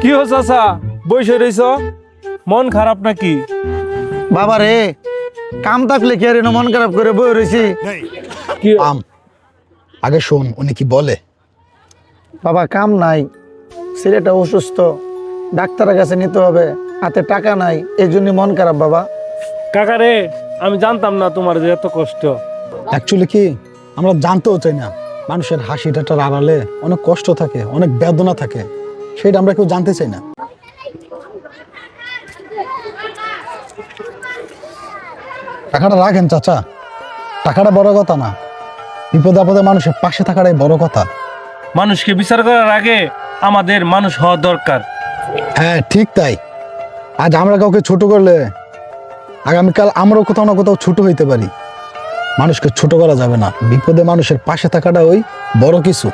কি হো চাচা, বসে রইছ? মন খারাপ নাকি? বাবা রে, কাম থাকলে কি আর মন খারাপ করে বই রয়েছি? কি আগে শোন উনি কি বলে। বাবা কাম নাই, ছেলেটা অসুস্থ, ডাক্তারের কাছে নিতে হবে, হাতে টাকা নাই, এই জন্য মন খারাপ বাবা। কাকা রে, আমি জানতাম না তোমার যে এত কষ্ট। অ্যাকচুয়ালি কি আমরা জানতেও চাই না, মানুষের হাসি ঠাট্টার আড়ালে অনেক কষ্ট থাকে, অনেক বেদনা থাকে, সেটা আমরা কেউ জানতে চাই না। টাকাটা রাখেন চাচা, টাকাটা বড় কথা না, বিপদে আপদে মানুষের পাশে থাকাটাই বড় কথা। মানুষকে বিচার করার আগে আমাদের মানুষ হওয়া দরকার। হ্যাঁ ঠিক তাই। আজ আমরা কাউকে ছোট করলে আগামীকাল আমরাও কোথাও না কোথাও ছোট হইতে পারি। মানুষকে ছোট করা যাবে না, বিপদে মানুষের পাশে থাকাটা ওই বড় কিছু।